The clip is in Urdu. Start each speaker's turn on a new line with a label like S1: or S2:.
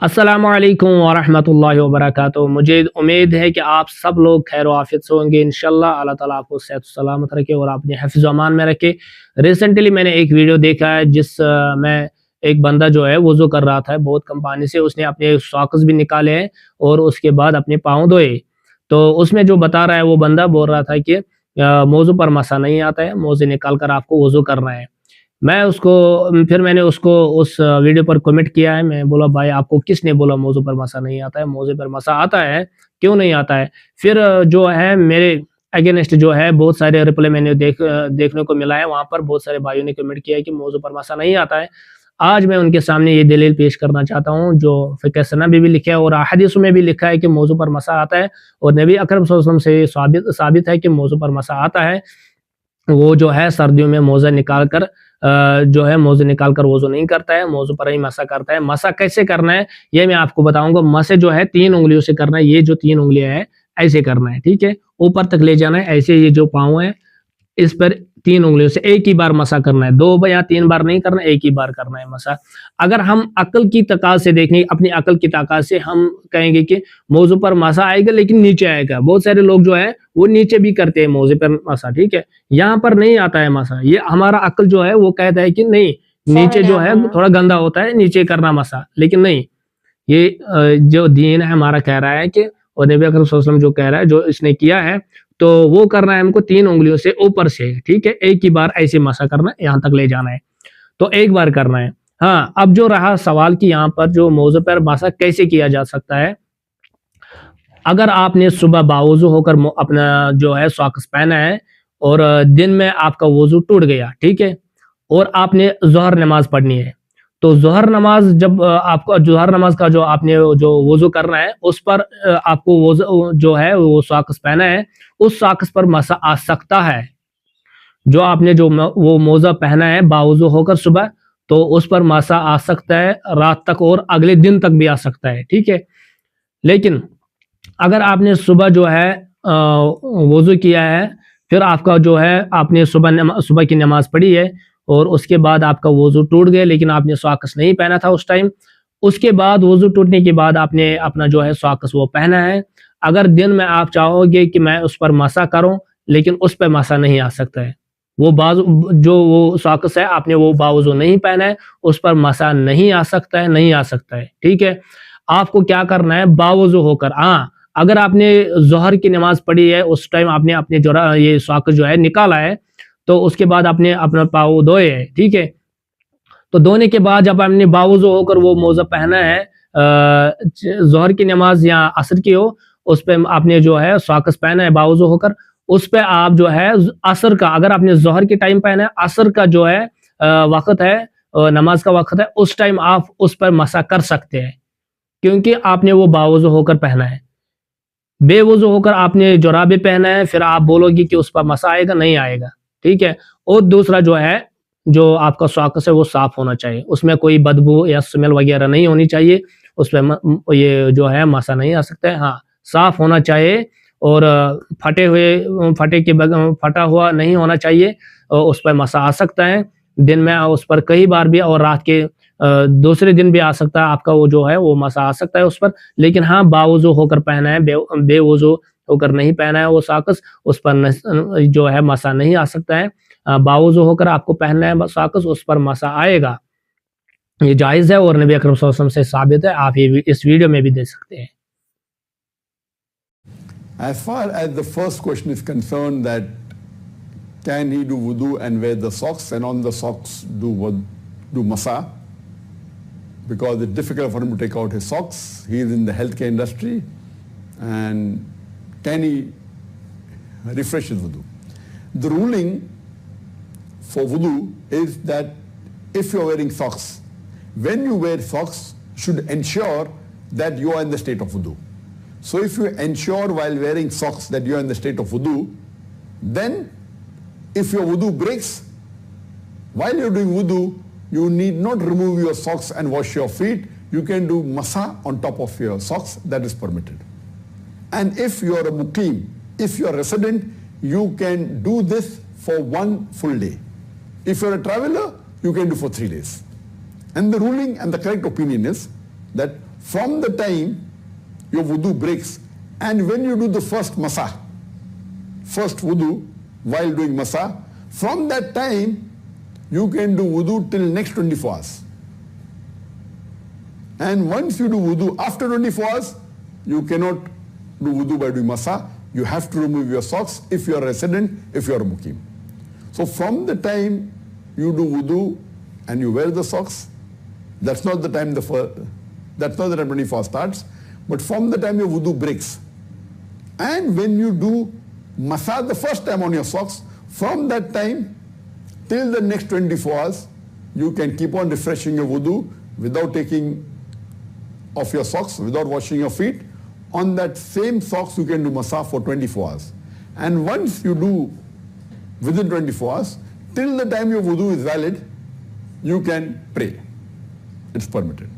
S1: السلام علیکم ورحمۃ اللہ وبرکاتہ۔ مجھے امید ہے کہ آپ سب لوگ خیر و عافیت سے ہوں گے انشاءاللہ۔ اللہ تعالیٰ آپ کو صحت و سلامت رکھے اور اپنے حفظ و امان میں رکھے۔ ریسنٹلی میں نے ایک ویڈیو دیکھا ہے جس میں ایک بندہ جو ہے وضو کر رہا تھا بہت کم پانی سے، اس نے اپنے ساکس بھی نکالے ہیں اور اس کے بعد اپنے پاؤں دھوئے۔ تو اس میں جو بتا رہا ہے وہ بندہ بول رہا تھا کہ موضوع پر مسا نہیں آتا ہے، موضوع نکال کر آپ کو وضو کرنا ہے۔ میں نے اس کو اس ویڈیو پر کمنٹ کیا ہے، میں بولا بھائی آپ کو کس نے بولا موضوع پر مسا نہیں آتا ہے؟ موضوع پر مسا آتا ہے، کیوں نہیں آتا ہے؟ پھر جو ہے میرے اگینسٹ جو ہے بہت سارے رپلائی میں نے دیکھنے کو ملا ہے، وہاں پر بہت سارے بھائیوں نے کمنٹ کیا ہے کہ موضوع پر مسا نہیں آتا ہے۔ آج میں ان کے سامنے یہ دلیل پیش کرنا چاہتا ہوں جو فقہ سنہ میں بھی لکھا ہے اور احادیث میں بھی لکھا ہے کہ موضوع پر مسا آتا ہے، اور نبی اکرم صلی اللہ علیہ وسلم سے ثابت ہے کہ موضوع پر مسا آتا ہے۔ وہ جو ہے سردیوں میں موزہ نکال کر وضو نہیں کرتا ہے، موضوع پر ہی مسا کرتا ہے۔ مسا کیسے کرنا ہے یہ میں آپ کو بتاؤں گا۔ مسے جو ہے 3 انگلیوں سے کرنا ہے، یہ جو 3 انگلیاں ہیں ایسے کرنا ہے، ٹھیک ہے، اوپر تک لے جانا ہے ایسے۔ یہ جو پاؤں ہے اس پر 3 انگلیوں سے ایک ہی بار مسا کرنا ہے، 2 یا 3 بار نہیں کرنا، ایک ہی بار کرنا ہے مسا۔ اگر ہم عقل کی طاقت سے دیکھیں، اپنی عقل کی طاقت سے ہم کہیں گے کہ موضوع پر مسا آئے گا لیکن نیچے آئے گا۔ بہت سارے لوگ جو ہے وہ نیچے بھی کرتے ہیں موضوع پر مسا، ٹھیک ہے، یہاں پر نہیں آتا ہے مسا۔ یہ ہمارا عقل جو ہے وہ کہتا ہے کہ نہیں، نیچے جو ہے تھوڑا گندا ہوتا ہے، نیچے کرنا مسا، لیکن نہیں، یہ جو دین ہے ہمارا کہہ رہا ہے کہ، اور نبی اکرم صلی اللہ علیہ وسلم جو کہہ رہا ہے، جو اس نے کیا ہے تو وہ کرنا ہے ہم کو 3 انگلیوں سے اوپر سے، ٹھیک ہے، ایک ہی بار ایسے مسا کرنا ہے، یہاں تک لے جانا ہے، تو ایک بار کرنا ہے۔ ہاں، اب جو رہا سوال کہ یہاں پر جو موضوع پر مسا کیسے کیا جا سکتا ہے۔ اگر آپ نے صبح باوضو ہو کر اپنا جو ہے ساکس پہنا ہے اور دن میں آپ کا وضو ٹوٹ گیا، ٹھیک ہے، اور آپ نے ظہر نماز پڑھنی ہے، تو ظہر نماز جب آپ کو ظہر نماز کا جو آپ نے جو وضو کرنا ہے اس پر آپ کو وضو جو ہے وہ ساکس پہنا ہے، اس ساکس پر مسا آ سکتا ہے۔ جو آپ نے جو وہ موزہ پہنا ہے باوضو ہو کر صبح، تو اس پر مسا آ سکتا ہے رات تک اور اگلے دن تک بھی آ سکتا ہے، ٹھیک ہے۔ لیکن اگر آپ نے صبح جو ہے وضو کیا ہے، پھر آپ کا جو ہے آپ نے صبح کی نماز پڑھی ہے اور اس کے بعد آپ کا وضو ٹوٹ گیا لیکن آپ نے ساکس نہیں پہنا تھا اس ٹائم، اس کے بعد وضو ٹوٹنے کے بعد آپ نے اپنا جو ہے ساکس وہ پہنا ہے، اگر دن میں آپ چاہو گے کہ میں اس پر مسا کروں لیکن اس پہ مسا نہیں آ سکتا ہے، وہ ساکس ہے آپ نے وہ باوضو نہیں پہنا ہے، اس پر مسا نہیں آ سکتا ہے، ٹھیک ہے۔ آپ کو کیا کرنا ہے، باوضو ہو کر، اگر آپ نے ظہر کی نماز پڑھی ہے اس ٹائم آپ نے اپنے جو یہ ساکس جو ہے نکالا ہے، تو اس کے بعد آپ نے اپنا پاؤں دھوئے ہے، ٹھیک ہے، تو دھونے کے بعد جب آپ نے باوضو ہو کر وہ موزہ پہنا ہے، ظہر کی نماز یا عصر کی ہو، اس پہ آپ نے جو ہے ساکس پہنا ہے باوضو ہو کر، اس پہ آپ جو ہے عصر کا، اگر آپ نے ظہر کے ٹائم پہنا ہے، عصر کا جو ہے وقت ہے، نماز کا وقت ہے، اس ٹائم آپ اس پر مسا کر سکتے ہیں کیونکہ آپ نے وہ باوضو ہو کر پہنا ہے۔ بے وضو ہو کر آپ نے جرابے پہنا ہے، پھر آپ بولو گی کہ اس پر مسا آئے گا، نہیں آئے گا، ٹھیک ہے۔ اور دوسرا جو ہے جو آپ کا ساکس ہے وہ صاف ہونا چاہیے، اس میں کوئی بدبو یا سمیل وغیرہ نہیں ہونی چاہیے، اس پہ یہ جو ہے مسا نہیں آ سکتا ہے، ہاں صاف ہونا چاہیے اور پھٹا ہوا نہیں ہونا چاہیے، اس پہ مسا آ سکتا ہے دن میں اس پر کئی بار بھی، اور رات کے دوسرے دن بھی آ سکتا ہے آپ کا وہ جو ہے وہ مسا آ سکتا ہے اس پر، لیکن ہاں باوضو ہو کر پہنا ہے، بے وضو ہو کر نہیں پہنا ہے وہ ساکس، اس پر جو ہے مسا نہیں آ سکتا ہے۔ باوضو ہو کر آپ کو پہننا ہے ساکس، اس پر مسا آئے گا، یہ جائز ہے اور نبی اکرم صلی اللہ علیہ وسلم سے ثابت ہے، آپ یہ اس ویڈیو میں بھی دیکھ سکتے ہیں۔
S2: As far as the first question is concerned, that can he do wudu and wear the socks and on the socks do masa, because it's difficult for him to take out his socks, he is in the healthcare industry, and can he refresh his wudu? The ruling for wudu is that if you are wearing socks, when you wear socks, should ensure that you are in the state of wudu. So if you ensure while wearing socks that you are in the state of wudu, then if your wudu breaks, while you are doing wudu, you need not remove your socks and wash your feet. You can do masa on top of your socks, that is permitted. And if you are a muqim, if you are a resident, you can do this for 1 full day. If you are a traveler, you can do for 3 days. And the ruling and the correct opinion is that from the time your wudu breaks, and when you do the first masa, first wudu while doing masa, from that time you can do wudu till next 24 hours. And once you do wudu after 24 hours, you cannot do wudu by doing masa. You have to remove your socks if you are a resident, if you are a mukim. So from the time you do wudu and you wear the socks, that's not the time that's not the time 24 starts, but from the time your wudu breaks. And when you do masa the first time on your socks, from that time till the next 24 hours, you can keep on refreshing your wudu without taking off your socks, without washing your feet. On that same socks you can do masa for 24 hours. And once you do within 24 hours, till the time your wudu is valid, you can pray. It's permitted.